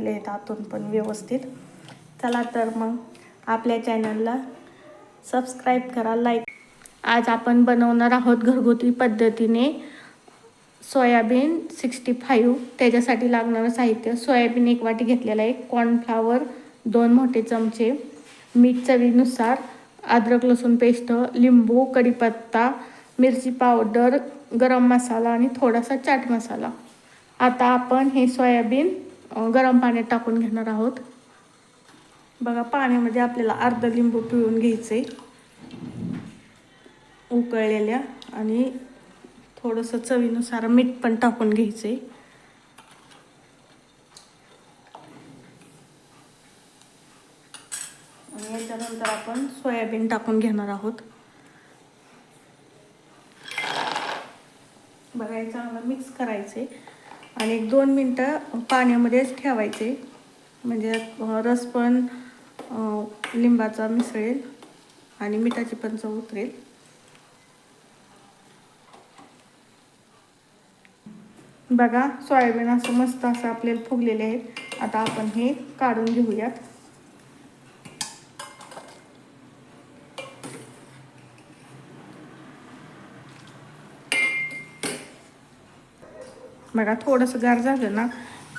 झालेले आहेत आतून पण व्यवस्थित. चला तर मग आपल्या चॅनलला सबस्क्राईब करा, लाईक. आज आपण बनवणार आहोत घरगुती पद्धतीने सोयाबीन 65. त्याच्यासाठी लागणारं साहित्य: सोयाबीन 1 वाटी घेतलेला आहे, कॉर्नफ्लावर 2 मोठे चमचे, मीठ चवीनुसार, अद्रक लसूण पेस्ट, लिंबू, कढीपत्ता, मिरची पावडर, गरम मसाला आणि थोडासा चाट मसाला. आता आपण हे सोयाबीन गरम पाण्यात टाकून घेणार आहोत. बघा, पाण्यामध्ये आपल्याला अर्धा लिंबू पिळून घ्यायचे उकळलेल्या, आणि थोडंसं चवीनुसार मीठ पण टाकून घ्यायचे. आणि याच्यानंतर आपण सोयाबीन टाकून घेणार आहोत. बघा, हे चांगलं मिक्स करायचे आणि 1-2 मिनटं पाण्यामध्येच ठेवायचे, म्हणजे रस पण लिंबाचा मिसळेल आणि मिठाची पण चव उतरेल. बघा, सोयाबीन असं मस्त असं आपल्याला फुगलेले आहेत. आता आपण हे काढून घेऊयात. बघा, थोडंसं गार झालं ना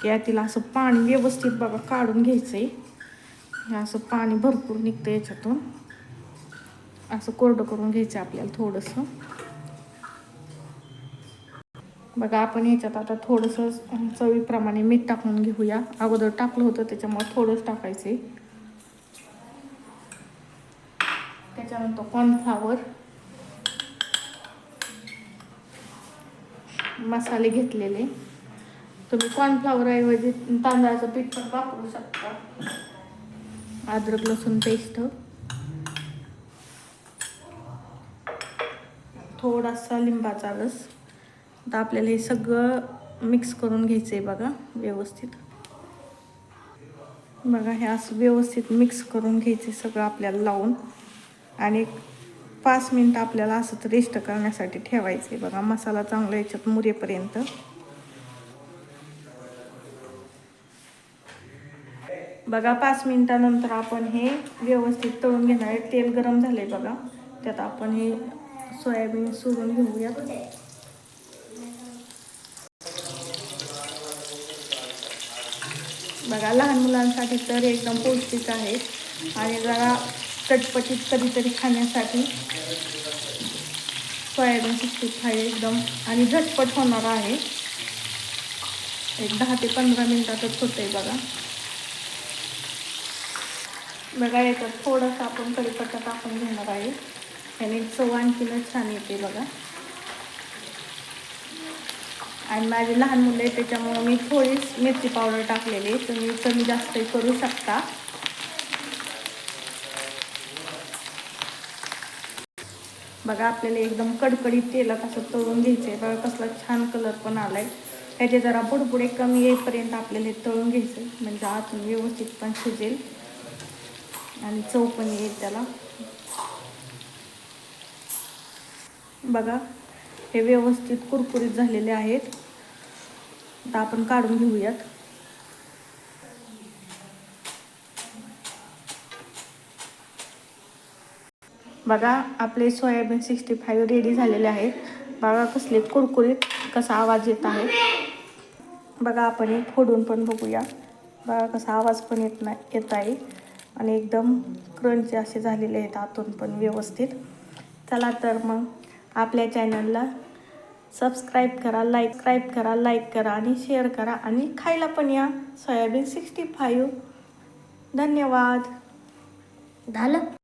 की यातील असं पाणी व्यवस्थित बघा काढून घ्यायचंय. हे असं पाणी भरपूर निघतं याच्यातून. असं कोरडं करून घ्यायचं आपल्याला थोडंसं. बघा, आपण याच्यात आता थोडंसं चवीप्रमाणे मीठ टाकून घेऊया. अगोदर टाकलं होतं त्याच्यामुळे थोडंच टाकायचे. त्याच्यानंतर कॉर्नफ्लावर, मसाले घेतलेले. तुम्ही कॉर्नफ्लावर ऐवजी तांदळाचं पीठ पण वापरू शकता. अद्रक लसूण पेस्ट, थोडासा लिंबाचा रस. आता आपल्याला हे सगळं मिक्स करून घ्यायचं आहे बघा व्यवस्थित. बघा, हे असं व्यवस्थित मिक्स करून घ्यायचे सगळं आपल्याला लावून, आणि 5 मिनटं आपल्याला असंच रेस्ट करण्यासाठी ठेवायचे. बघा, मसाला चांगला याच्यात मुरेपर्यंत. बघा, 5 मिनटानंतर आपण हे व्यवस्थित तळून घेणार आहे. तेल गरम झालंय बघा, त्यात आपण हे सोयाबीन सोडून घेऊया. बघा, लहान मुलांसाठी तर एकदम पौष्टिक आहे, आणि जरा चटपटीत कधीतरी खाण्यासाठी सोयाबीन 65 एकदम आणि झटपट होणार आहे. एक 10 ते 15 मिनिटातच होतंय बघा. बघा, याच्यात थोडंसं आपण कढीपत्ता टाकून घेणार आहे, त्याने चव आणखीनच छान येते बघा. आणि माझी लहान मुलं आहे त्याच्यामुळे मी थोडीच मिरची पावडर टाकलेली, तुम्ही कमी जास्त करू शकता. बघा, आपल्याला एकदम कडकडीत तेलात असं तळून घ्यायचं आहे. बघा, कसला छान कलर पण आलाय. त्याचे जरा बुडबुडे कमी येईपर्यंत आपल्याला हे तळून घ्यायचं, म्हणजे आतून व्यवस्थित पण शिजेल आणि चव पण येईल त्याला. बघा, हे व्यवस्थित कुरकुरीत झालेले आहेत. आता आपण काढून घेऊयात. बघा, आपले सोयाबीन 65 रेडी झालेले आहेत. बघा, कसले कुरकुरीत कसा आवाज येत आहे. बघा, आपण हे फोडून पण बघूया. बघा, कसा आवाज पण येत आहे, आणि एकदम क्रंची असे झालेले आहेत आतून पण व्यवस्थित. चला तर मग आपल्या चॅनलला सबस्क्राईब करा, लाईक करा आणि शेअर करा, आणि खायला पण या सोयाबीन 65. धन्यवाद. झालं.